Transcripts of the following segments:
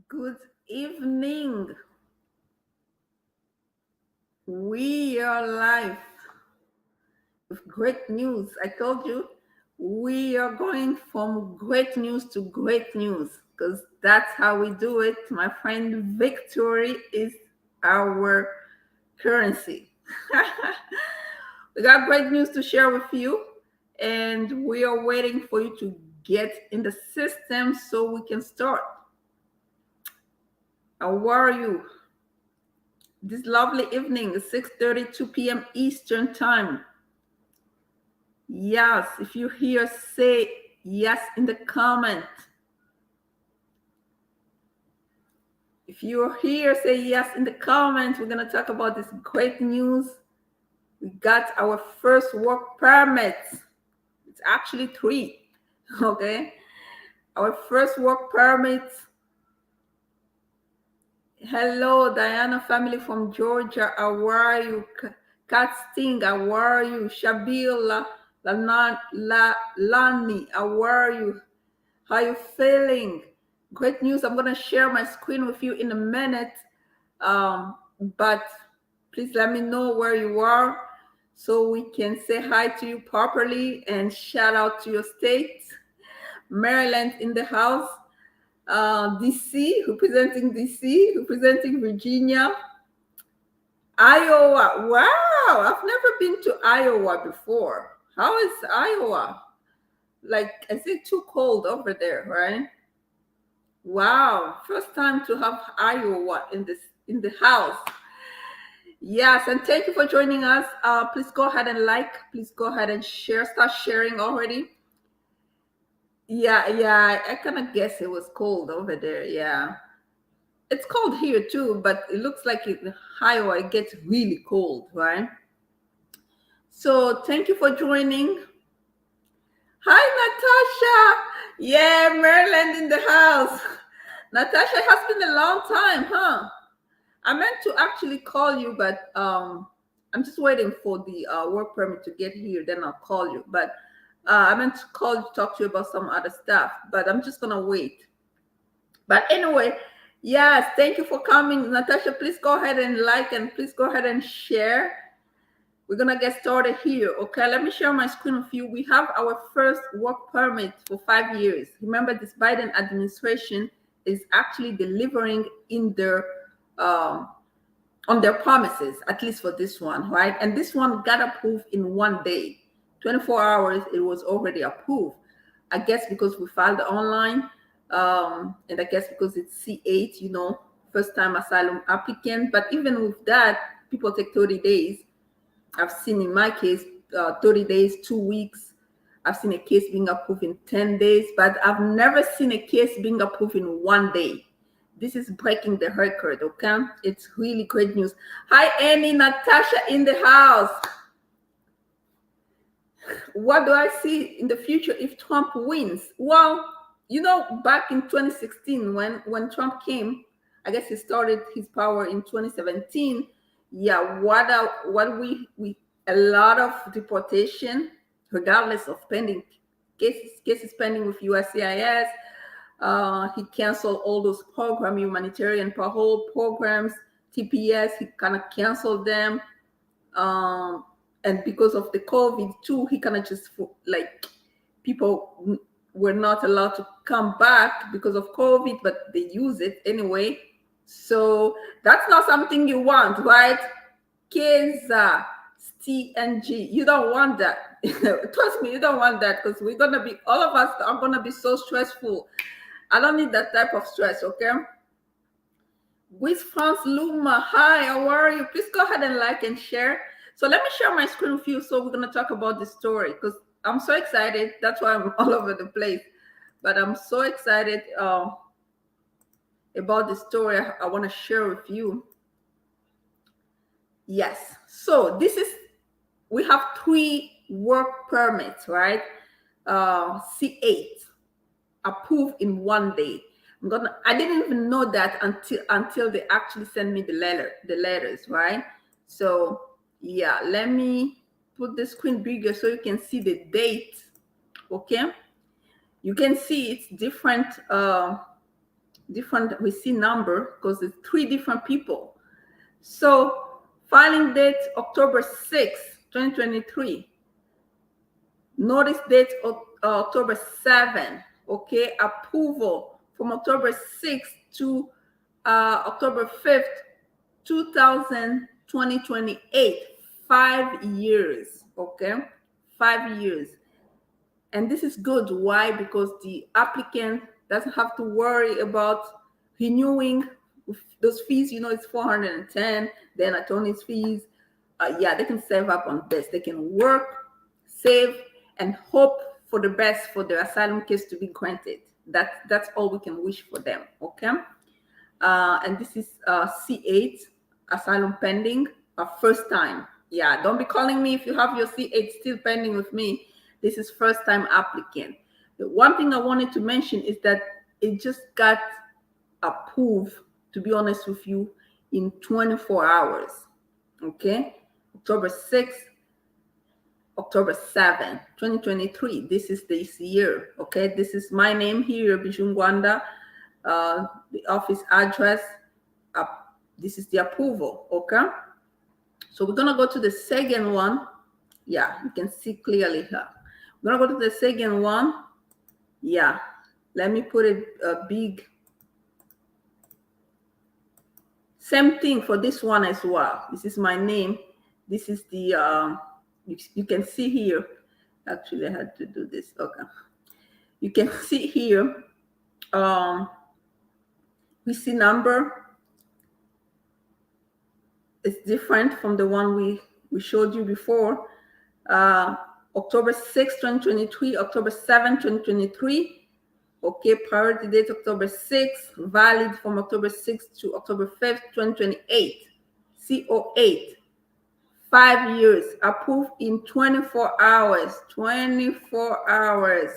Good evening. We are live with great news. I told you we are going from great news to great news because that's how we do it. My friend, victory is our currency. We got great news to share with you, and we are waiting for you to get in the system so we can start. How are you? This lovely evening, 6:32 p.m. Eastern Time. Yes, if you hear, say yes in the comment. If you're here, say yes in the comment. We're going to talk about this great news. We got our first work permit. It's actually three, okay? Our first work permit. Hello, Diana family from Georgia. How are you? Kat Sting, how are you? Shabila Lani, how are you? How are you feeling? Great news. I'm going to share my screen with you in a minute. But please let me know where you are so we can say hi to you properly and shout out to your state. Maryland in the house. DC, representing DC, representing Virginia, Iowa. Wow, I've never been to Iowa before. How is Iowa? Like, is it too cold over there, right? Wow, first time to have Iowa in the house. Yes, and thank you for joining us. Please go ahead and like. Please go ahead and share. Start sharing already. Yeah, I kind of guess it was cold over there. Yeah. It's cold here too, but it looks like in Iowa it gets really cold, right? So thank you for joining. Hi, Natasha. Yeah, Maryland in the house. Natasha, it has been a long time, huh? I meant to actually call you, but I'm just waiting for the work permit to get here. Then I'll call you. But I meant to call you to talk to you about some other stuff, but I'm just gonna wait. But anyway, yes, thank you for coming. Natasha, please go ahead and like and please go ahead and share. We're going to get started here. Okay, let me share my screen with you. We have our first work permit for 5 years. Remember, this Biden administration is actually delivering in their on their promises, at least for this one, right? And this one got approved in one day. 24 hours, it was already approved. I guess because we filed online, and I guess because it's C8, first time asylum applicant. But even with that, people take 30 days. I've seen in my case 30 days, 2 weeks. I've seen a case being approved in 10 days, but I've never seen a case being approved in one day. This is breaking the record, okay? It's really great news. Hi, Annie, Natasha in the house. What do I see in the future if Trump wins? Well, back in 2016, when Trump came, I guess he started his power in 2017. Yeah, what we a lot of deportation, regardless of pending cases pending with USCIS. He canceled all those humanitarian parole programs, TPS. He kind of canceled them. And because of the COVID too, he kind of just like people were not allowed to come back because of COVID, but they use it anyway. So that's not something you want, right? Kids, T and G, you don't want that. Trust me, you don't want that because all of us are gonna be so stressful. I don't need that type of stress, okay? With France Luma, hi, how are you? Please go ahead and like and share. So let me share my screen with you. So we're going to talk about this story because I'm so excited. That's why I'm all over the place. But I'm so excited about the story I want to share with you. Yes. So we have 3 work permits, right? C8 approved in one day. I didn't even know that until they actually sent me the letters, right? So yeah, let me put the screen bigger so you can see the date. Okay, you can see it's different different, we see number because it's 3 different people. So filing date October 6th, 2023. Notice date October 7th. Okay, approval from October 6th to October 5th, 2028. 5 years. Okay, 5 years. And this is good. Why? Because the applicant doesn't have to worry about renewing those fees. You know, it's 410, then attorney's fees. Yeah, they can save up on this. They can work, save, and hope for the best for their asylum case to be granted. That's all we can wish for them. Okay. And this is C8, asylum pending, first time. Yeah, don't be calling me if you have your C8 still pending with me. This is first time applicant. The one thing I wanted to mention is that it just got approved, to be honest with you, in 24 hours. Okay, October 6th, October 7th, 2023. This is this year. Okay, this is my name here, Bijoux Ngwanda. The office address. This is the approval. Okay, so we're gonna go to the second one. Yeah, you can see clearly here. We're gonna go to the second one. Yeah, let me put a big. Same thing for this one as well. This is my name. This is the you can see here. Actually, I had to do this. Okay, you can see here. We see number. It's different from the one we showed you before. October 6, 2023, October 7, 2023. Okay, priority date October 6, valid from October 6 to October 5th, 2028. CO8, 5 years, approved in 24 hours. 24 hours.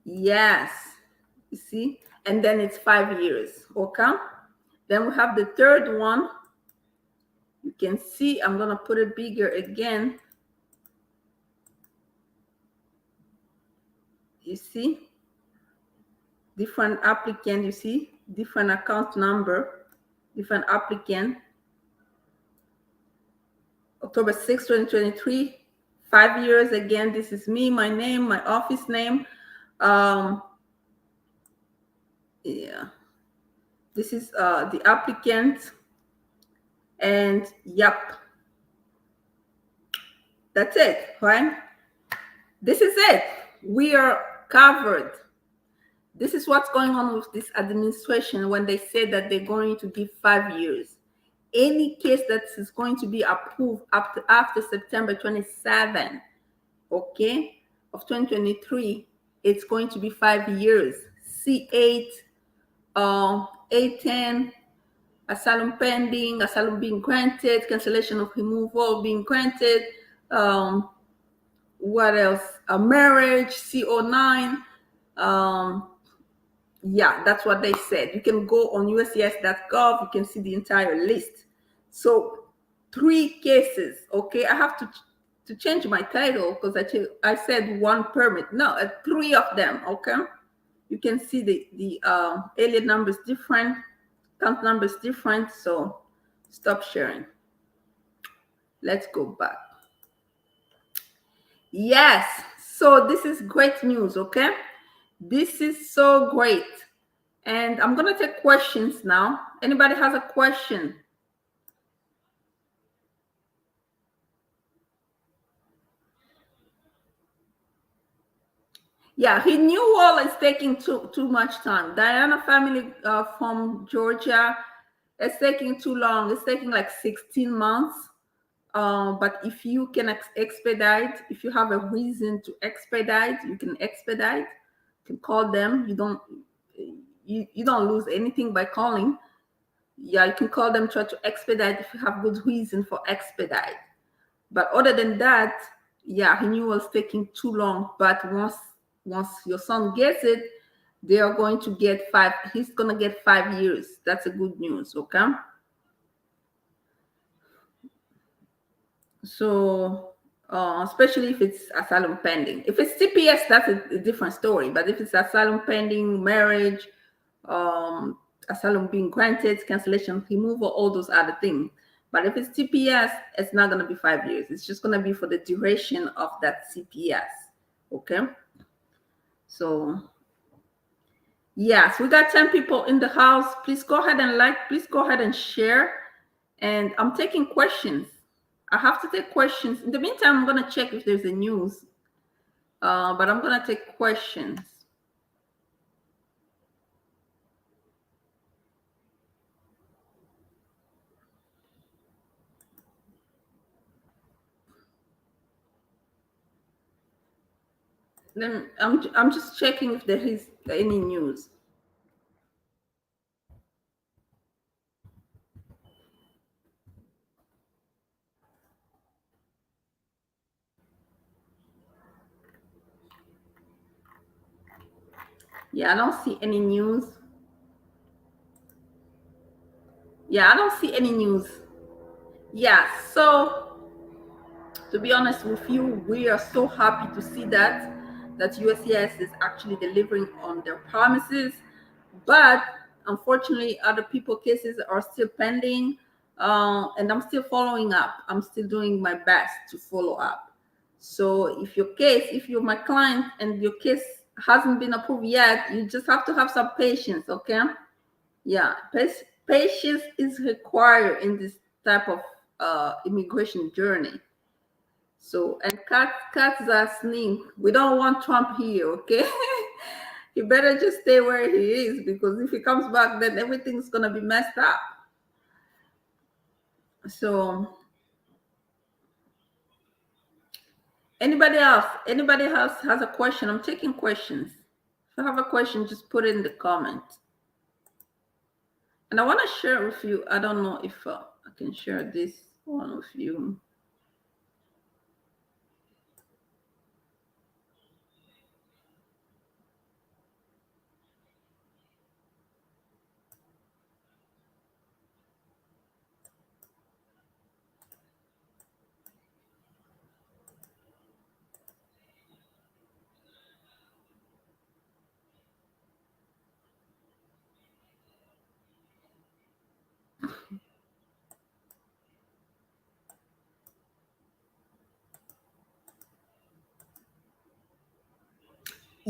Yes, you see? And then it's 5 years, okay? Then we have the third one. You can see, I'm gonna put it bigger again. You see? Different applicant, you see? Different account number, different applicant. October 6, 2023, 5 years. Again, this is me, my name, my office name. Yeah, this is the applicant, and yep, that's it, right? This is it. We are covered. This is what's going on with this administration when they say that they're going to give 5 years. Any case that is going to be approved after September 27, okay, of 2023, it's going to be 5 years. C8, A10, asylum pending, asylum being granted, cancellation of removal being granted. What else? A marriage, CO9. Yeah, that's what they said. You can go on uscis.gov. You can see the entire list. So 3 cases. Okay, I have to change my title because I said 1 permit. No, 3 of them. Okay, you can see the alien numbers different, count numbers different. So stop sharing. Let's go back. Yes, so this is great news. Okay, this is so great. And I'm going to take questions now. Anybody has a question? Yeah, renewal is taking too much time. Diana family from Georgia, it's taking too long. It's taking like 16 months. But if you can expedite, if you have a reason to expedite, you can expedite. You can call them. You don't lose anything by calling. Yeah, you can call them, try to expedite if you have good reason for expedite. But other than that, yeah, renewal is taking too long. But once your son gets it, they are going to get 5. He's gonna get 5 years. That's a good news. Okay. So especially if it's asylum pending. If it's TPS, that's a different story. But if it's asylum pending, marriage, asylum being granted, cancellation, removal, all those other things. But if it's TPS, it's not going to be 5 years. It's just going to be for the duration of that CPS. Okay. So, yes, we got 10 people in the house. Please go ahead and like, please go ahead and share. And I'm taking questions. I have to take questions. In the meantime, I'm going to check if there's a news. But I'm going to take questions. I'm just checking if there is any news. Yeah, I don't see any news. Yeah, I don't see any news. Yeah, so to be honest with you, we are so happy to see that USCIS is actually delivering on their promises, but unfortunately, other people cases are still pending, and I'm still following up. I'm still doing my best to follow up. So if you're my client and your case hasn't been approved yet, you just have to have some patience, okay? Yeah, patience is required in this type of immigration journey. So, and cats are sneak. We don't want Trump here, okay? He better just stay where he is, because if he comes back, then everything's gonna be messed up. So, anybody else? Anybody else has a question? I'm taking questions. If you have a question, just put it in the comment. And I want to share with you. I don't know if I can share this one with you.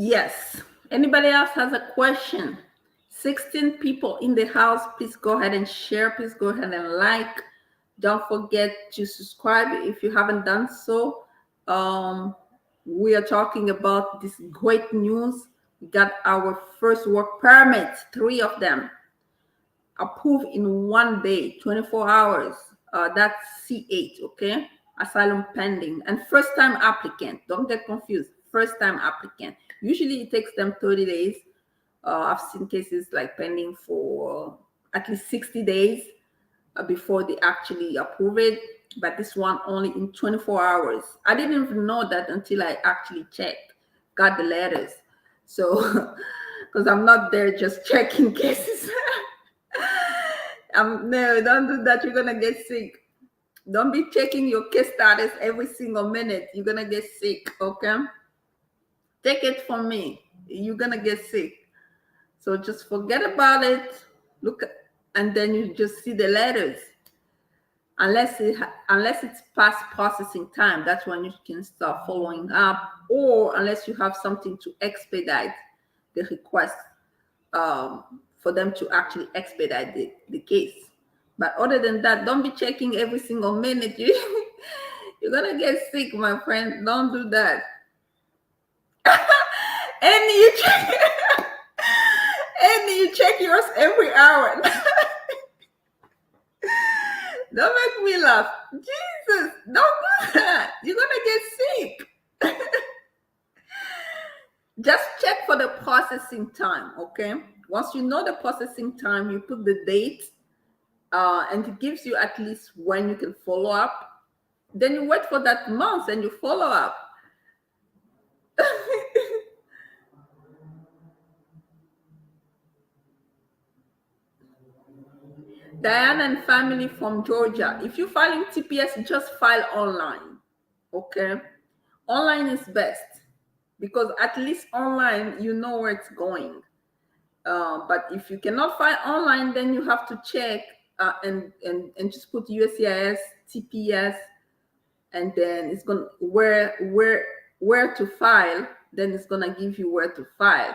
Yes. Anybody else has a question? 16 people in the house. Please go ahead and share. Please go ahead and like. Don't forget to subscribe if you haven't done so. We are talking about this great news. We got our first work permits, 3 of them approved in 1 day, 24 hours. That's C8, okay? Asylum pending. And first time applicant. Don't get confused. First time applicant. Usually it takes them 30 days. I've seen cases like pending for at least 60 days before they actually approve it. But this one only in 24 hours. I didn't even know that until I actually checked, got the letters. So, because I'm not there just checking cases. No, don't do that. You're gonna get sick. Don't be checking your case status every single minute. You're gonna get sick. Okay, take it from me. You're gonna get sick. So just forget about it. Look, and then you just see the letters. Unless it's past processing time, that's when you can start following up, or unless you have something to expedite the request, for them to actually expedite the case. But other than that, don't be checking every single minute. You're gonna get sick, my friend. Don't do that. And you check, and you check yours every hour. Don't make me laugh. Jesus, don't do that. You're gonna get sick. Just check for the processing time, okay? Once you know the processing time, you put the date, and it gives you at least when you can follow up. Then you wait for that month and you follow up. Diana and family from Georgia. If you're filing TPS, just file online. Okay, online is best because at least online you know where it's going. But if you cannot find online, then you have to check and just put USCIS, TPS, and then it's gonna where to file. Then it's gonna give you where to file.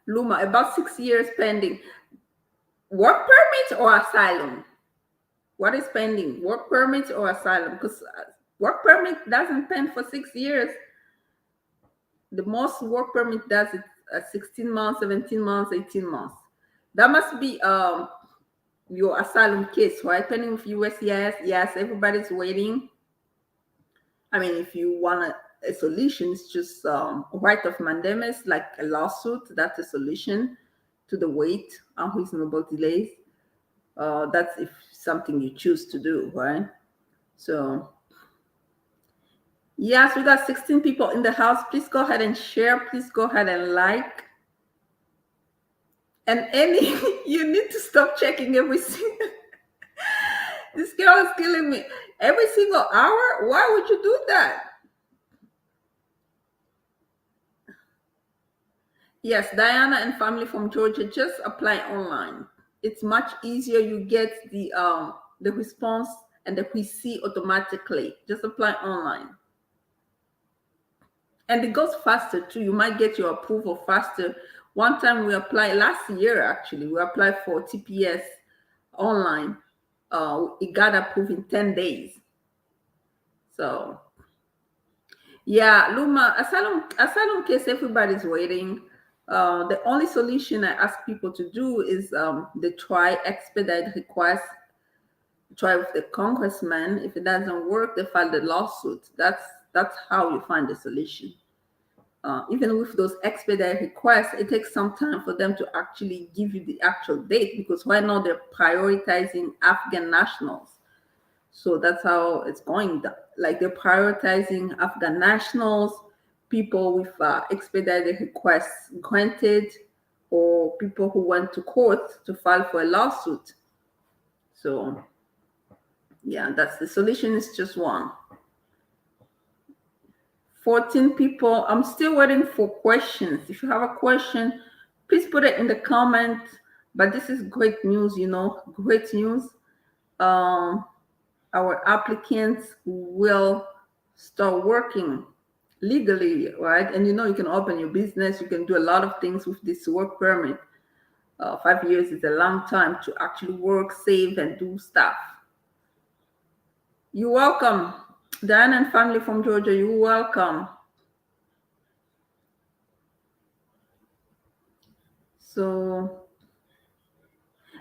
Luma, about 6 years pending. Work permit or asylum? What is pending? Work permit or asylum? Because work permit doesn't pen for 6 years. The most work permit does it 16 months, 17 months, 18 months. That must be your asylum case, right? Pending with USCIS. Yes, everybody's waiting. I mean, if you want a solution, it's just right of mandamus, like a lawsuit. That's a solution to the wait, unreasonable delays. That's if something you choose to do, right? So, yes, we got 16 people in the house. Please go ahead and share. Please go ahead and like. And any, you need to stop checking every single. This girl is killing me. Every single hour? Why would you do that? Yes, Diana and family from Georgia, just apply online. It's much easier. You get the response and the receipt automatically. Just apply online. And it goes faster too. You might get your approval faster. One time we applied last year, actually, we applied for TPS online. It got approved in 10 days. So yeah, Luma, asylum case, everybody's waiting. The only solution I ask people to do is they try expedite request, try with the congressman. If it doesn't work, they file the lawsuit. That's how you find the solution. Even with those expedite requests, it takes some time for them to actually give you the actual date because right now they're prioritizing Afghan nationals. So that's how it's going. Like they're prioritizing Afghan nationals, people with expedited requests granted, or people who went to court to file for a lawsuit. So yeah, that's the solution. Is just one. 14 people. I'm still waiting for questions. If you have a question, please put it in the comment. But this is great news, great news. Our applicants will start working legally, right? And you can open your business. You can do a lot of things with this work permit. 5 years is a long time to actually work, save, and do stuff. You're welcome. Diana and family from Georgia, you're welcome. So,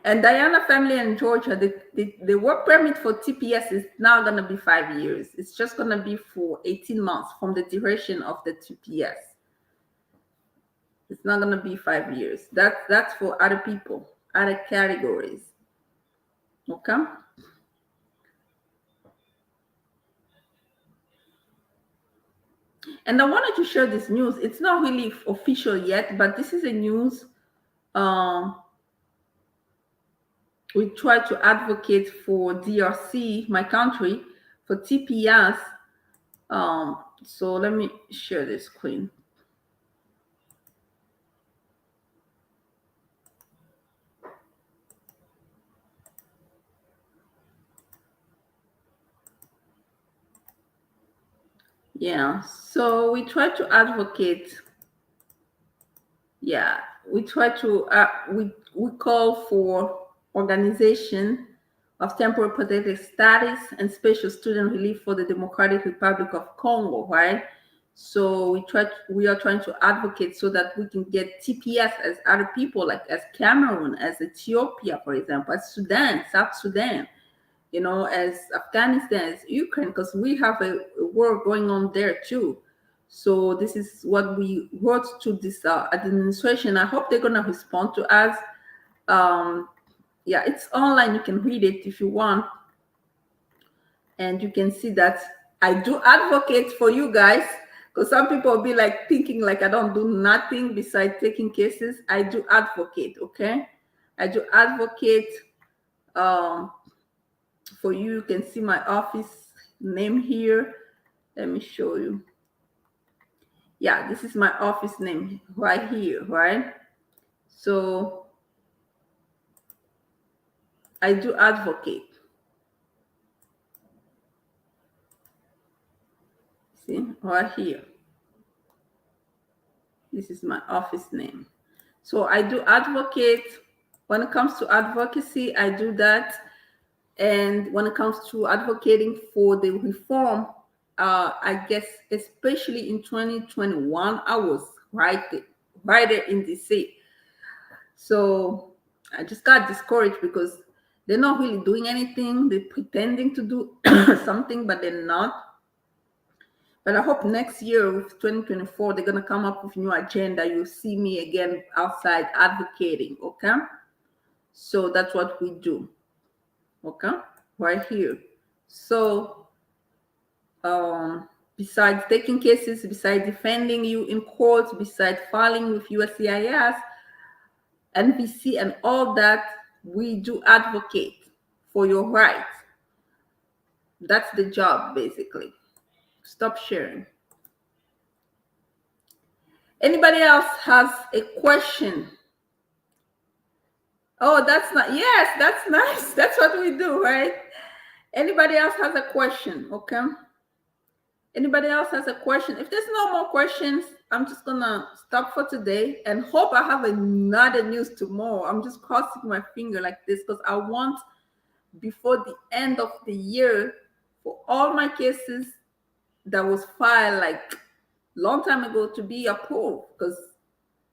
and Diana family in Georgia, the work permit for TPS is now going to be 5 years. It's just going to be for 18 months from the duration of the TPS. It's not going to be 5 years. That's for other people, other categories. Okay? And I wanted to share this news. It's not really official yet, but this is a news. We try to advocate for DRC, my country, for TPS. So let me share this screen. Yeah, so we try to advocate. Yeah, we try to we call for organization of temporary protected status and special student relief for the Democratic Republic of Congo, right? So we are trying to advocate so that we can get TPS as other people, like as Cameroon, as Ethiopia, for example, as Sudan, South Sudan, as Afghanistan, as Ukraine, because we have a war going on there too. So this is what we wrote to this administration. I hope they're gonna respond to us. Yeah, it's online. You can read it if you want, and you can see that I do advocate for you guys. Because some people will be like thinking like I don't do nothing besides taking cases. I do advocate. Okay, I do advocate for you. You can see my office name here. Let me show you. Yeah, this is my office name right here, right? So I do advocate. See, right here. This is my office name. So I do advocate. When it comes to advocacy, I do that. And when it comes to advocating for the reform, I guess especially in 2021, I was right there in DC. So I just got discouraged because they're not really doing anything. They're pretending to do something, but they're not. But I hope next year with 2024, they're gonna come up with a new agenda. You'll see me again outside advocating, okay? So that's what we do, okay? Right here. So besides taking cases, besides defending you in court, besides filing with USCIS, NVC, and all that, we do advocate for your rights. That's the job, basically. Stop sharing. Anybody else has a question? Oh, that's not, yes, that's nice. That's what we do, right? Anybody else has a question? Okay. Anybody else has a question? If there's no more questions, I'm just gonna stop for today and hope I have another news tomorrow. I'm just crossing my finger like this because I want before the end of the year for all my cases that was filed like long time ago to be approved, because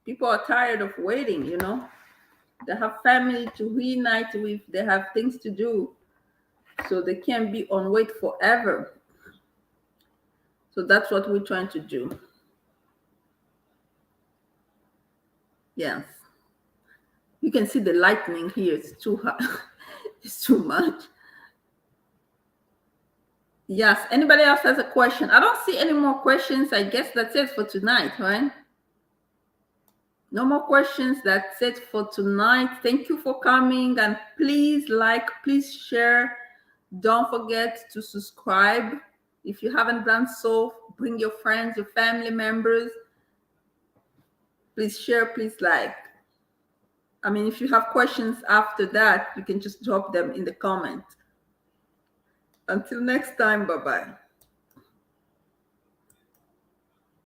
people are tired of waiting, you know. They have family to reunite with, they have things to do, so they can't be on wait forever. So that's what we're trying to do. Yes. You can see the lightning here. It's too hot. It's too much. Yes. Anybody else has a question? I don't see any more questions. I guess that's it for tonight, right? No more questions. That's it for tonight. Thank you for coming, and please like, please share. Don't forget to subscribe. If you haven't done so, bring your friends, your family members. Please share, please like. I mean, if you have questions after that, you can just drop them in the comments. Until next time, bye-bye.